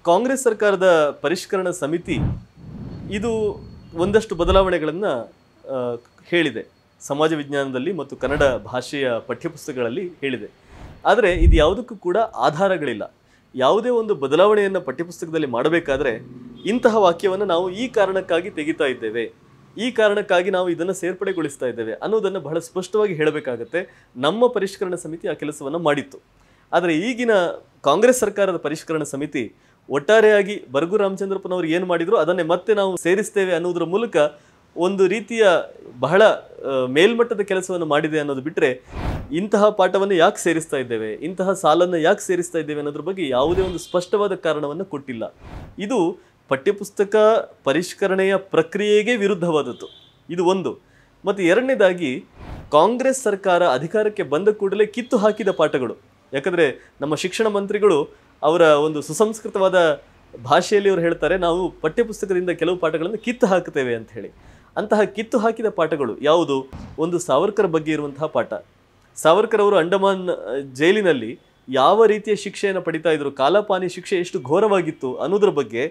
ಕಾಂಗ್ರೆಸ್ ಸರ್ಕಾರದ ಪರಿಷ್ಕರಣಾ ಸಮಿತಿ ಇದು ಒಂದಷ್ಟು ಬದಲಾವಣೆಗಳನ್ನು ಹೇಳಿದೆ. ಸಮಾಜ ವಿಜ್ಞಾನದಲ್ಲಿ ಮತ್ತು ಕನ್ನಡ ಭಾಷೆಯ ಪಠ್ಯಪುಸ್ತಕಗಳಲ್ಲಿ ಹೇಳಿದೆ. ಆದರೆ ಇದು ಯಾವುದಕ್ಕೂ ಕೂಡ ಆಧಾರಗಳಿಲ್ಲ. ಯಾವುದೇ ಒಂದು ಬದಲಾವಣೆಯನ್ನು ಪಠ್ಯಪುಸ್ತಕದಲ್ಲಿ ಮಾಡಬೇಕಾದ್ರೆ ಇಂತಹ ವಾಕ್ಯವನ್ನು ನಾವು ಈ ಕಾರಣಕ್ಕಾಗಿ ತೆಗಿತಾ ಇದ್ದೇವೆ, ಈ ಕಾರಣಕ್ಕಾಗಿ ನಾವು ಇದನ್ನು ಸೇರ್ಪಡೆಗೊಳಿಸ್ತಾ ಇದ್ದೇವೆ ಅನ್ನೋದನ್ನು ಬಹಳ ಸ್ಪಷ್ಟವಾಗಿ ಹೇಳಬೇಕಾಗತ್ತೆ. ನಮ್ಮ ಪರಿಷ್ಕರಣಾ ಸಮಿತಿ ಆ ಕೆಲಸವನ್ನು ಮಾಡಿತ್ತು. ಆದರೆ ಈಗಿನ ಕಾಂಗ್ರೆಸ್ ಸರ್ಕಾರದ ಪರಿಷ್ಕರಣಾ ಸಮಿತಿ ಒಟ್ಟಾರೆಯಾಗಿ ಬರಗು ರಾಮಚಂದ್ರಪ್ಪನವರು ಏನು ಮಾಡಿದ್ರು ಅದನ್ನೇ ಮತ್ತೆ ನಾವು ಸೇರಿಸ್ತೇವೆ ಅನ್ನೋದ್ರ ಮೂಲಕ ಒಂದು ರೀತಿಯ ಬಹಳ ಮೇಲ್ಮಟ್ಟದ ಕೆಲಸವನ್ನು ಮಾಡಿದೆ ಅನ್ನೋದು ಬಿಟ್ಟರೆ, ಇಂತಹ ಪಾಠವನ್ನು ಯಾಕೆ ಸೇರಿಸ್ತಾ ಇದ್ದೇವೆ, ಇಂತಹ ಸಾಲನ್ನು ಯಾಕೆ ಸೇರಿಸ್ತಾ ಇದ್ದೇವೆ ಅನ್ನೋದ್ರ ಬಗ್ಗೆ ಯಾವುದೇ ಒಂದು ಸ್ಪಷ್ಟವಾದ ಕಾರಣವನ್ನು ಕೊಟ್ಟಿಲ್ಲ. ಇದು ಪಠ್ಯಪುಸ್ತಕ ಪರಿಷ್ಕರಣೆಯ ಪ್ರಕ್ರಿಯೆಗೆ ವಿರುದ್ಧವಾದದ್ದು, ಇದು ಒಂದು. ಮತ್ತು ಎರಡನೇದಾಗಿ, ಕಾಂಗ್ರೆಸ್ ಸರ್ಕಾರ ಅಧಿಕಾರಕ್ಕೆ ಬಂದ ಕೂಡಲೇ ಕಿತ್ತು ಹಾಕಿದ ಪಾಠಗಳು. ಯಾಕಂದರೆ ನಮ್ಮ ಶಿಕ್ಷಣ ಮಂತ್ರಿಗಳು ಅವರ ಒಂದು ಸುಸಂಸ್ಕೃತವಾದ ಭಾಷೆಯಲ್ಲಿ ಅವರು ಹೇಳ್ತಾರೆ, ನಾವು ಪಠ್ಯಪುಸ್ತಕದಿಂದ ಕೆಲವು ಪಾಠಗಳನ್ನು ಕಿತ್ತು ಹಾಕ್ತೇವೆ ಅಂತ ಹೇಳಿ. ಅಂತಹ ಕಿತ್ತು ಹಾಕಿದ ಪಾಠಗಳು ಯಾವುದು? ಒಂದು ಸಾವರ್ಕರ್ ಬಗ್ಗೆ ಇರುವಂತಹ ಪಾಠ. ಸಾವರ್ಕರ್ ಅವರು ಅಂಡಮಾನ್ ಜೈಲಿನಲ್ಲಿ ಯಾವ ರೀತಿಯ ಶಿಕ್ಷೆಯನ್ನು ಪಡಿತಾ ಇದ್ರು, ಕಾಲಪಾನಿ ಶಿಕ್ಷೆ ಎಷ್ಟು ಘೋರವಾಗಿತ್ತು ಅನ್ನೋದ್ರ ಬಗ್ಗೆ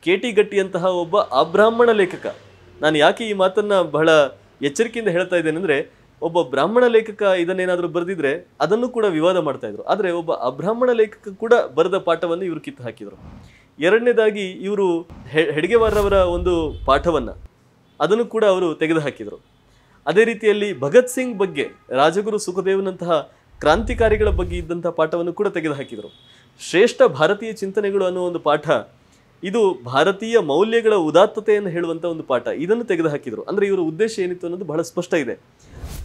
KT ಗಟ್ಟಿಯಂತಹ ಒಬ್ಬ ಅಬ್ರಾಹ್ಮಣ ಲೇಖಕ, ನಾನು ಯಾಕೆ ಈ ಮಾತನ್ನು ಬಹಳ ಎಚ್ಚರಿಕೆಯಿಂದ ಹೇಳ್ತಾ ಇದ್ದೇನೆ ಅಂದರೆ, ಒಬ್ಬ ಬ್ರಾಹ್ಮಣ ಲೇಖಕ ಇದನ್ನೇನಾದರೂ ಬರೆದಿದ್ರೆ ಅದನ್ನು ಕೂಡ ವಿವಾದ ಮಾಡ್ತಾ ಇದ್ರು. ಆದರೆ ಒಬ್ಬ ಅಬ್ರಾಹ್ಮಣ ಲೇಖಕ ಕೂಡ ಬರೆದ ಪಾಠವನ್ನು ಇವರು ಕಿತ್ತು ಹಾಕಿದರು. ಎರಡನೇದಾಗಿ, ಇವರು ಹೆಡ್ಗೆವಾರವರ ಒಂದು ಪಾಠವನ್ನು ಅದನ್ನು ಕೂಡ ಅವರು ತೆಗೆದುಹಾಕಿದರು. ಅದೇ ರೀತಿಯಲ್ಲಿ ಭಗತ್ ಸಿಂಗ್ ಬಗ್ಗೆ, ರಾಜಗುರು ಸುಖದೇವನಂತಹ ಕ್ರಾಂತಿಕಾರಿಗಳ ಬಗ್ಗೆ ಇದ್ದಂಥ ಪಾಠವನ್ನು ಕೂಡ ತೆಗೆದುಹಾಕಿದರು. ಶ್ರೇಷ್ಠ ಭಾರತೀಯ ಚಿಂತನೆಗಳು ಅನ್ನೋ ಒಂದು ಪಾಠ, ಇದು ಭಾರತೀಯ ಮೌಲ್ಯಗಳ ಉದಾತ್ತತೆಯನ್ನು ಹೇಳುವಂಥ ಒಂದು ಪಾಠ, ಇದನ್ನು ತೆಗೆದುಹಾಕಿದರು. ಅಂದರೆ ಇವರ ಉದ್ದೇಶ ಏನಿತ್ತು ಅನ್ನೋದು ಬಹಳ ಸ್ಪಷ್ಟ ಇದೆ.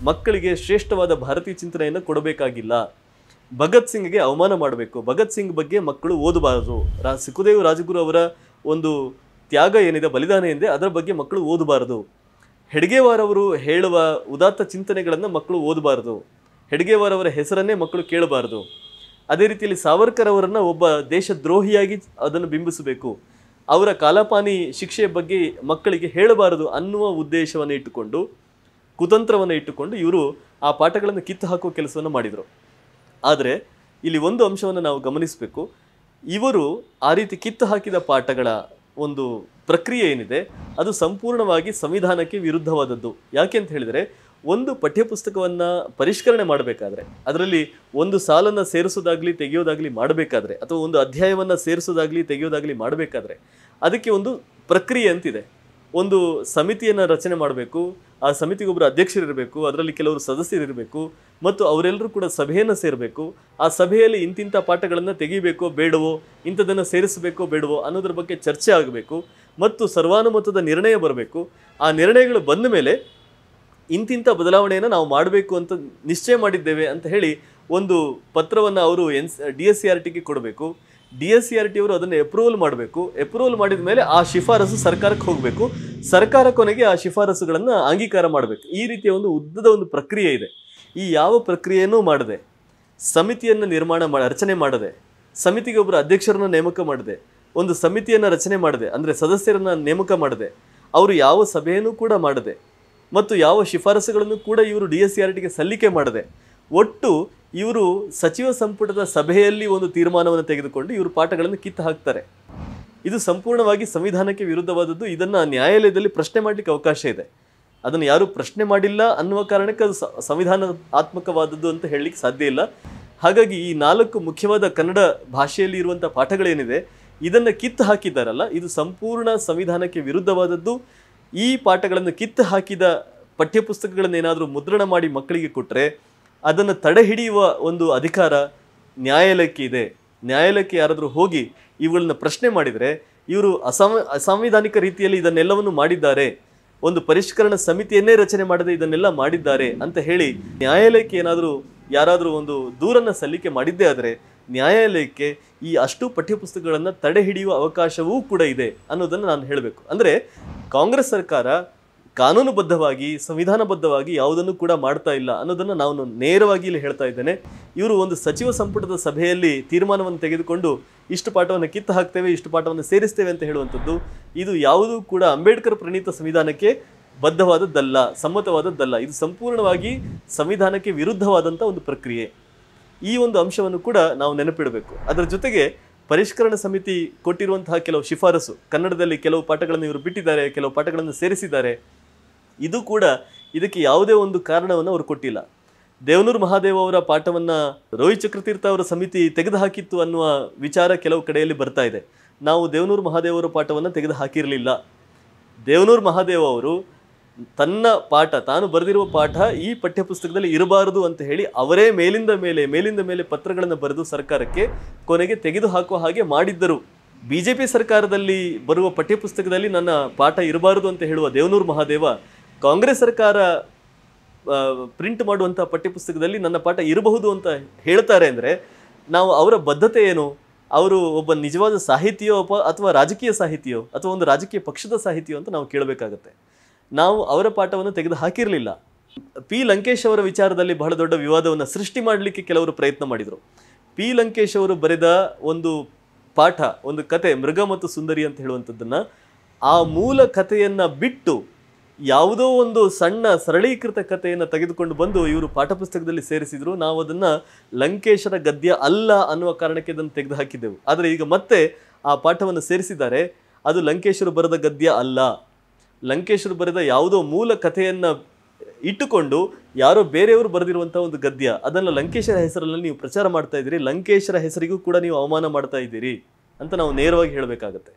ಮಕ್ಕಳಿಗೆ ಶ್ರೇಷ್ಠವಾದ ಭಾರತೀಯ ಚಿಂತನೆಯನ್ನು ಕೊಡಬೇಕಾಗಿಲ್ಲ, ಭಗತ್ ಸಿಂಗ್ಗೆ ಅವಮಾನ ಮಾಡಬೇಕು, ಭಗತ್ ಸಿಂಗ್ ಬಗ್ಗೆ ಮಕ್ಕಳು ಓದಬಾರದು, ಸುಖದೇವ್ ರಾಜಗುರು ಅವರ ಒಂದು ತ್ಯಾಗ ಏನಿದೆ, ಬಲಿದಾನ ಏನಿದೆ, ಅದರ ಬಗ್ಗೆ ಮಕ್ಕಳು ಓದಬಾರದು, ಹೆಡ್ಗೇವಾರ್ ಅವರು ಹೇಳುವ ಉದಾತ್ತ ಚಿಂತನೆಗಳನ್ನು ಮಕ್ಕಳು ಓದಬಾರದು, ಹೆಡ್ಗೇವಾರ್ ಅವರ ಹೆಸರನ್ನೇ ಮಕ್ಕಳು ಕೇಳಬಾರದು. ಅದೇ ರೀತಿಯಲ್ಲಿ ಸಾವರ್ಕರ್ ಅವರನ್ನು ಒಬ್ಬ ದೇಶದ್ರೋಹಿಯಾಗಿ ಅದನ್ನು ಬಿಂಬಿಸಬೇಕು, ಅವರ ಕಾಲಪಾನಿ ಶಿಕ್ಷೆಯ ಬಗ್ಗೆ ಮಕ್ಕಳಿಗೆ ಹೇಳಬಾರದು ಅನ್ನುವ ಉದ್ದೇಶವನ್ನು ಇಟ್ಟುಕೊಂಡು, ಕುತಂತ್ರವನ್ನು ಇಟ್ಟುಕೊಂಡು ಇವರು ಆ ಪಾಠಗಳನ್ನು ಕಿತ್ತು ಹಾಕುವ ಕೆಲಸವನ್ನು ಮಾಡಿದರು. ಆದರೆ ಇಲ್ಲಿ ಒಂದು ಅಂಶವನ್ನು ನಾವು ಗಮನಿಸಬೇಕು. ಇವರು ಆ ರೀತಿ ಕಿತ್ತು ಹಾಕಿದ ಪಾಠಗಳ ಒಂದು ಪ್ರಕ್ರಿಯೆ ಏನಿದೆ ಅದು ಸಂಪೂರ್ಣವಾಗಿ ಸಂವಿಧಾನಕ್ಕೆ ವಿರುದ್ಧವಾದದ್ದು. ಯಾಕೆ ಅಂತ ಹೇಳಿದರೆ, ಒಂದು ಪಠ್ಯಪುಸ್ತಕವನ್ನು ಪರಿಷ್ಕರಣೆ ಮಾಡಬೇಕಾದ್ರೆ, ಅದರಲ್ಲಿ ಒಂದು ಸಾಲನ್ನು ಸೇರಿಸೋದಾಗಲಿ ತೆಗೆಯೋದಾಗಲಿ ಮಾಡಬೇಕಾದ್ರೆ, ಅಥವಾ ಒಂದು ಅಧ್ಯಾಯವನ್ನು ಸೇರಿಸೋದಾಗಲಿ ತೆಗೆಯೋದಾಗಲಿ ಮಾಡಬೇಕಾದ್ರೆ ಅದಕ್ಕೆ ಒಂದು ಪ್ರಕ್ರಿಯೆ ಅಂತಿದೆ. ಒಂದು ಸಮಿತಿಯನ್ನು ರಚನೆ ಮಾಡಬೇಕು, ಆ ಸಮಿತಿಗೆ ಒಬ್ಬರು ಅಧ್ಯಕ್ಷರಿರಬೇಕು, ಅದರಲ್ಲಿ ಕೆಲವರು ಸದಸ್ಯರಿರಬೇಕು, ಮತ್ತು ಅವರೆಲ್ಲರೂ ಕೂಡ ಸಭೆಯನ್ನು ಸೇರಬೇಕು. ಆ ಸಭೆಯಲ್ಲಿ ಇಂತಿಂಥ ಪಾಠಗಳನ್ನು ತೆಗಿಬೇಕೋ ಬೇಡವೋ, ಇಂಥದನ್ನು ಸೇರಿಸಬೇಕೋ ಬೇಡವೋ ಅನ್ನೋದ್ರ ಬಗ್ಗೆ ಚರ್ಚೆ ಆಗಬೇಕು, ಮತ್ತು ಸರ್ವಾನುಮತದ ನಿರ್ಣಯ ಬರಬೇಕು. ಆ ನಿರ್ಣಯಗಳು ಬಂದ ಮೇಲೆ ಇಂತಿಂಥ ಬದಲಾವಣೆಯನ್ನು ನಾವು ಮಾಡಬೇಕು ಅಂತ ನಿಶ್ಚಯ ಮಾಡಿದ್ದೇವೆ ಅಂತ ಹೇಳಿ ಒಂದು ಪತ್ರವನ್ನು ಅವರು DSCRTಗೆ ಕೊಡಬೇಕು. DSCRT ಅವರು ಅದನ್ನು ಅಪ್ರೂವಲ್ ಮಾಡಬೇಕು. ಅಪ್ರೂವಲ್ ಮಾಡಿದ ಮೇಲೆ ಆ ಶಿಫಾರಸು ಸರ್ಕಾರಕ್ಕೆ ಹೋಗಬೇಕು. ಸರ್ಕಾರ ಕೊನೆಗೆ ಆ ಶಿಫಾರಸುಗಳನ್ನು ಅಂಗೀಕಾರ ಮಾಡಬೇಕು. ಈ ರೀತಿಯ ಒಂದು ಉದ್ದದ ಒಂದು ಪ್ರಕ್ರಿಯೆ ಇದೆ. ಈ ಯಾವ ಪ್ರಕ್ರಿಯೆಯನ್ನೂ ಮಾಡದೆ, ಸಮಿತಿಯನ್ನು ರಚನೆ ಮಾಡದೆ, ಸಮಿತಿಗೆ ಒಬ್ಬರು ಅಧ್ಯಕ್ಷರನ್ನು ನೇಮಕ ಮಾಡದೆ, ಒಂದು ಸಮಿತಿಯನ್ನು ರಚನೆ ಮಾಡದೆ, ಅಂದರೆ ಸದಸ್ಯರನ್ನು ನೇಮಕ ಮಾಡದೆ, ಅವರು ಯಾವ ಸಭೆಯನ್ನು ಕೂಡ ಮಾಡದೆ, ಮತ್ತು ಯಾವ ಶಿಫಾರಸುಗಳನ್ನು ಕೂಡ ಇವರು DSCRTಗೆ ಸಲ್ಲಿಕೆ ಮಾಡದೆ, ಒಟ್ಟು ಇವರು ಸಚಿವ ಸಂಪುಟದ ಸಭೆಯಲ್ಲಿ ಒಂದು ತೀರ್ಮಾನವನ್ನು ತೆಗೆದುಕೊಂಡು ಇವರು ಪಾಠಗಳನ್ನು ಕಿತ್ತು ಹಾಕ್ತಾರೆ. ಇದು ಸಂಪೂರ್ಣವಾಗಿ ಸಂವಿಧಾನಕ್ಕೆ ವಿರುದ್ಧವಾದದ್ದು. ಇದನ್ನು ನ್ಯಾಯಾಲಯದಲ್ಲಿ ಪ್ರಶ್ನೆ ಮಾಡಲಿಕ್ಕೆ ಅವಕಾಶ ಇದೆ. ಅದನ್ನು ಯಾರೂ ಪ್ರಶ್ನೆ ಮಾಡಿಲ್ಲ ಅನ್ನುವ ಕಾರಣಕ್ಕೆ ಅದು ಸಂವಿಧಾನಾತ್ಮಕವಾದದ್ದು ಅಂತ ಹೇಳಲಿಕ್ಕೆ ಸಾಧ್ಯ ಇಲ್ಲ. ಹಾಗಾಗಿ ಈ 4 ಮುಖ್ಯವಾದ ಕನ್ನಡ ಭಾಷೆಯಲ್ಲಿ ಇರುವಂಥ ಪಾಠಗಳೇನಿದೆ ಇದನ್ನು ಕಿತ್ತು ಹಾಕಿದ್ದಾರಲ್ಲ, ಇದು ಸಂಪೂರ್ಣ ಸಂವಿಧಾನಕ್ಕೆ ವಿರುದ್ಧವಾದದ್ದು. ಈ ಪಾಠಗಳನ್ನು ಕಿತ್ತು ಹಾಕಿದ ಪಠ್ಯಪುಸ್ತಕಗಳನ್ನೇನಾದರೂ ಮುದ್ರಣ ಮಾಡಿ ಮಕ್ಕಳಿಗೆ ಕೊಟ್ಟರೆ ಅದನ್ನು ತಡೆ ಹಿಡಿಯುವ ಒಂದು ಅಧಿಕಾರ ನ್ಯಾಯಾಲಯಕ್ಕೆ ಇದೆ. ನ್ಯಾಯಾಲಯಕ್ಕೆ ಯಾರಾದರೂ ಹೋಗಿ ಇವುಗಳನ್ನ ಪ್ರಶ್ನೆ ಮಾಡಿದರೆ, ಇವರು ಅಸಾಂವಿಧಾನಿಕ ರೀತಿಯಲ್ಲಿ ಇದನ್ನೆಲ್ಲವನ್ನು ಮಾಡಿದ್ದಾರೆ, ಒಂದು ಪರಿಷ್ಕರಣಾ ಸಮಿತಿಯನ್ನೇ ರಚನೆ ಮಾಡದೆ ಇದನ್ನೆಲ್ಲ ಮಾಡಿದ್ದಾರೆ ಅಂತ ಹೇಳಿ ನ್ಯಾಯಾಲಯಕ್ಕೆ ಯಾರಾದರೂ ಒಂದು ದೂರನ್ನು ಸಲ್ಲಿಕೆ ಮಾಡಿದ್ದೇ ಆದರೆ ನ್ಯಾಯಾಲಯಕ್ಕೆ ಈ ಅಷ್ಟು ಪಠ್ಯಪುಸ್ತಕಗಳನ್ನು ತಡೆ ಹಿಡಿಯುವ ಅವಕಾಶವೂ ಕೂಡ ಇದೆ ಅನ್ನೋದನ್ನು ನಾನು ಹೇಳಬೇಕು. ಅಂದರೆ ಕಾಂಗ್ರೆಸ್ ಸರ್ಕಾರ ಕಾನೂನುಬದ್ಧವಾಗಿ, ಸಂವಿಧಾನಬದ್ಧವಾಗಿ ಯಾವುದನ್ನು ಕೂಡ ಮಾಡ್ತಾ ಇಲ್ಲ ಅನ್ನೋದನ್ನು ನಾನು ನೇರವಾಗಿ ಇಲ್ಲಿ ಹೇಳ್ತಾ ಇದ್ದೇನೆ. ಇವರು ಒಂದು ಸಚಿವ ಸಂಪುಟದ ಸಭೆಯಲ್ಲಿ ತೀರ್ಮಾನವನ್ನು ತೆಗೆದುಕೊಂಡು ಇಷ್ಟು ಪಾಠವನ್ನು ಕಿತ್ತು ಹಾಕ್ತೇವೆ, ಇಷ್ಟು ಪಾಠವನ್ನು ಸೇರಿಸ್ತೇವೆ ಅಂತ ಹೇಳುವಂಥದ್ದು, ಇದು ಯಾವುದೂ ಕೂಡ ಅಂಬೇಡ್ಕರ್ ಪ್ರಣೀತ ಸಂವಿಧಾನಕ್ಕೆ ಬದ್ಧವಾದದ್ದಲ್ಲ, ಸಮ್ಮತವಾದದ್ದಲ್ಲ. ಇದು ಸಂಪೂರ್ಣವಾಗಿ ಸಂವಿಧಾನಕ್ಕೆ ವಿರುದ್ಧವಾದಂಥ ಒಂದು ಪ್ರಕ್ರಿಯೆ. ಈ ಒಂದು ಅಂಶವನ್ನು ಕೂಡ ನಾವು ನೆನಪಿಡಬೇಕು. ಅದರ ಜೊತೆಗೆ ಪರಿಷ್ಕರಣಾ ಸಮಿತಿ ಕೊಟ್ಟಿರುವಂತಹ ಕೆಲವು ಶಿಫಾರಸು, ಕನ್ನಡದಲ್ಲಿ ಕೆಲವು ಪಾಠಗಳನ್ನು ಇವರು ಬಿಟ್ಟಿದ್ದಾರೆ, ಕೆಲವು ಪಾಠಗಳನ್ನು ಸೇರಿಸಿದ್ದಾರೆ, ಇದು ಕೂಡ ಇದಕ್ಕೆ ಯಾವುದೇ ಒಂದು ಕಾರಣವನ್ನು ಅವರು ಕೊಟ್ಟಿಲ್ಲ. ದೇವನೂರು ಮಹಾದೇವ ಅವರ ಪಾಠವನ್ನು ರೋಹಿತ್ ಚಕ್ರತೀರ್ಥ ಅವರ ಸಮಿತಿ ತೆಗೆದುಹಾಕಿತ್ತು ಅನ್ನುವ ವಿಚಾರ ಕೆಲವು ಕಡೆಯಲ್ಲಿ ಬರ್ತಾ ಇದೆ. ನಾವು ದೇವನೂರು ಮಹಾದೇವ ಅವರ ಪಾಠವನ್ನು ತೆಗೆದು ಹಾಕಿರಲಿಲ್ಲ. ದೇವನೂರು ಮಹಾದೇವ ಅವರು ತನ್ನ ಪಾಠ, ತಾನು ಬರೆದಿರುವ ಪಾಠ ಈ ಪಠ್ಯಪುಸ್ತಕದಲ್ಲಿ ಇರಬಾರದು ಅಂತ ಹೇಳಿ ಅವರೇ ಮೇಲಿಂದ ಮೇಲೆ ಪತ್ರಗಳನ್ನು ಬರೆದು ಸರ್ಕಾರಕ್ಕೆ ಕೊನೆಗೆ ತೆಗೆದು ಹಾಕುವ ಹಾಗೆ ಮಾಡಿದ್ದರು. BJP ಸರ್ಕಾರದಲ್ಲಿ ಬರುವ ಪಠ್ಯಪುಸ್ತಕದಲ್ಲಿ ನನ್ನ ಪಾಠ ಇರಬಾರದು ಅಂತ ಹೇಳುವ ದೇವನೂರು ಮಹಾದೇವ ಕಾಂಗ್ರೆಸ್ ಸರ್ಕಾರ ಪ್ರಿಂಟ್ ಮಾಡುವಂಥ ಪಠ್ಯಪುಸ್ತಕದಲ್ಲಿ ನನ್ನ ಪಾಠ ಇರಬಹುದು ಅಂತ ಹೇಳ್ತಾರೆ ಅಂದರೆ ನಾವು ಅವರ ಬದ್ಧತೆ ಏನು? ಅವರು ಒಬ್ಬ ನಿಜವಾದ ಸಾಹಿತಿಯೋ ಅಥವಾ ರಾಜಕೀಯ ಸಾಹಿತಿಯೋ ಅಥವಾ ಒಂದು ರಾಜಕೀಯ ಪಕ್ಷದ ಸಾಹಿತಿಯೋ ಅಂತ ನಾವು ಕೇಳಬೇಕಾಗತ್ತೆ. ನಾವು ಅವರ ಪಾಠವನ್ನು ತೆಗೆದು ಹಾಕಿರಲಿಲ್ಲ. P. ಲಂಕೇಶ್ ಅವರ ವಿಚಾರದಲ್ಲಿ ಬಹಳ ದೊಡ್ಡ ವಿವಾದವನ್ನು ಸೃಷ್ಟಿ ಮಾಡಲಿಕ್ಕೆ ಕೆಲವರು ಪ್ರಯತ್ನ ಮಾಡಿದರು. P. ಲಂಕೇಶ್ ಅವರು ಬರೆದ ಒಂದು ಪಾಠ, ಒಂದು ಕತೆ, ಮೃಗ ಮತ್ತು ಸುಂದರಿ ಅಂತ ಹೇಳುವಂಥದ್ದನ್ನು, ಆ ಮೂಲ ಕಥೆಯನ್ನು ಬಿಟ್ಟು ಯಾವುದೋ ಒಂದು ಸಣ್ಣ ಸರಳೀಕೃತ ಕಥೆಯನ್ನು ತೆಗೆದುಕೊಂಡು ಬಂದು ಇವರು ಪಾಠಪುಸ್ತಕದಲ್ಲಿ ಸೇರಿಸಿದ್ರು. ನಾವು ಅದನ್ನು ಲಂಕೇಶರ ಗದ್ಯ ಅಲ್ಲ ಅನ್ನುವ ಕಾರಣಕ್ಕೆ ಅದನ್ನು ತೆಗೆದು ಹಾಕಿದ್ದೆವು. ಆದರೆ ಈಗ ಮತ್ತೆ ಆ ಪಾಠವನ್ನು ಸೇರಿಸಿದ್ದಾರೆ. ಅದು ಲಂಕೇಶರು ಬರೆದ ಗದ್ಯ ಅಲ್ಲ. ಲಂಕೇಶರು ಬರೆದ ಯಾವುದೋ ಮೂಲ ಕಥೆಯನ್ನು ಇಟ್ಟುಕೊಂಡು ಯಾರೋ ಬೇರೆಯವರು ಬರೆದಿರುವಂಥ ಒಂದು ಗದ್ಯ, ಅದನ್ನು ಲಂಕೇಶರ ಹೆಸರಲ್ಲಿ ನೀವು ಪ್ರಚಾರ ಮಾಡ್ತಾ ಇದ್ದೀರಿ, ಲಂಕೇಶರ ಹೆಸರಿಗೂ ಕೂಡ ನೀವು ಅವಮಾನ ಮಾಡ್ತಾ ಇದ್ದೀರಿ ಅಂತ ನಾವು ನೇರವಾಗಿ ಹೇಳಬೇಕಾಗತ್ತೆ.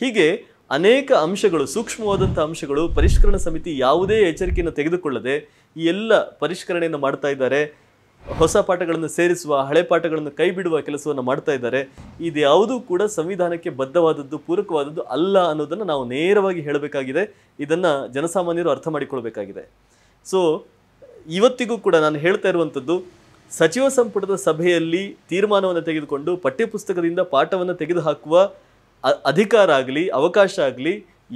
ಹೀಗೆ ಅನೇಕ ಅಂಶಗಳು, ಸೂಕ್ಷ್ಮವಾದಂಥ ಅಂಶಗಳು, ಪರಿಷ್ಕರಣಾ ಸಮಿತಿ ಯಾವುದೇ ಎಚ್ಚರಿಕೆಯನ್ನು ತೆಗೆದುಕೊಳ್ಳದೆ ಈ ಎಲ್ಲ ಪರಿಷ್ಕರಣೆಯನ್ನು ಮಾಡ್ತಾ ಇದ್ದಾರೆ. ಹೊಸ ಪಾಠಗಳನ್ನು ಸೇರಿಸುವ, ಹಳೆ ಪಾಠಗಳನ್ನು ಕೈ ಬಿಡುವ ಕೆಲಸವನ್ನು ಮಾಡ್ತಾ ಇದ್ದಾರೆ. ಇದು ಯಾವುದೂ ಕೂಡ ಸಂವಿಧಾನಕ್ಕೆ ಬದ್ಧವಾದದ್ದು, ಪೂರಕವಾದದ್ದು ಅಲ್ಲ ಅನ್ನೋದನ್ನು ನಾವು ನೇರವಾಗಿ ಹೇಳಬೇಕಾಗಿದೆ. ಇದನ್ನು ಜನಸಾಮಾನ್ಯರು ಅರ್ಥ ಮಾಡಿಕೊಳ್ಬೇಕಾಗಿದೆ. ಸೊ ಇವತ್ತಿಗೂ ಕೂಡ ನಾನು ಹೇಳ್ತಾ ಇರುವಂಥದ್ದು, ಸಚಿವ ಸಂಪುಟದ ಸಭೆಯಲ್ಲಿ ತೀರ್ಮಾನವನ್ನು ತೆಗೆದುಕೊಂಡು ಪಠ್ಯಪುಸ್ತಕದಿಂದ ಪಾಠವನ್ನು ತೆಗೆದುಹಾಕುವ ಅಧಿಕಾರ ಆಗಲಿ, ಅವಕಾಶ ಆಗಲಿ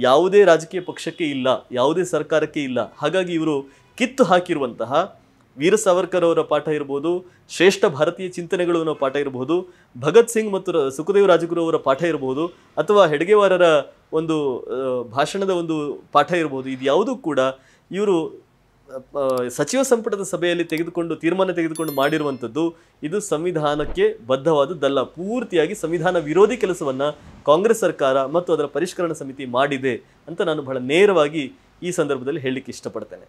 ಯಾವುದೇ ರಾಜಕೀಯ ಪಕ್ಷಕ್ಕೆ ಇಲ್ಲ, ಯಾವುದೇ ಸರ್ಕಾರಕ್ಕೆ ಇಲ್ಲ. ಹಾಗಾಗಿ ಇವರು ಕಿತ್ತು ಹಾಕಿರುವಂತಹ ವೀರ ಸಾವರ್ಕರ್ ಅವರ ಪಾಠ ಇರ್ಬೋದು, ಶ್ರೇಷ್ಠ ಭಾರತೀಯ ಚಿಂತನೆಗಳು ಅನ್ನೋ ಪಾಠ ಇರಬಹುದು, ಭಗತ್ ಸಿಂಗ್ ಮತ್ತು ಸುಖದೇವ್ ರಾಜಗುರು ಅವರ ಪಾಠ ಇರಬಹುದು, ಅಥವಾ ಹೆಡ್ಗೇವಾರರ ಒಂದು ಭಾಷಣದ ಒಂದು ಪಾಠ ಇರಬಹುದು, ಇದು ಯಾವುದೂ ಕೂಡ ಇವರು ಸಚಿವ ಸಂಪುಟದ ಸಭೆಯಲ್ಲಿ ತೀರ್ಮಾನ ತೆಗೆದುಕೊಂಡು ಮಾಡಿರುವಂಥದ್ದು ಇದು ಸಂವಿಧಾನಕ್ಕೆ ಬದ್ಧವಾದದ್ದಲ್ಲ. ಪೂರ್ತಿಯಾಗಿ ಸಂವಿಧಾನ ವಿರೋಧಿ ಕೆಲಸವನ್ನು ಕಾಂಗ್ರೆಸ್ ಸರ್ಕಾರ ಮತ್ತು ಅದರ ಪರಿಷ್ಕರಣಾ ಸಮಿತಿ ಮಾಡಿದೆ ಅಂತ ನಾನು ಬಹಳ ನೇರವಾಗಿ ಈ ಸಂದರ್ಭದಲ್ಲಿ ಹೇಳಲಿಕ್ಕೆ ಇಷ್ಟಪಡ್ತೇನೆ.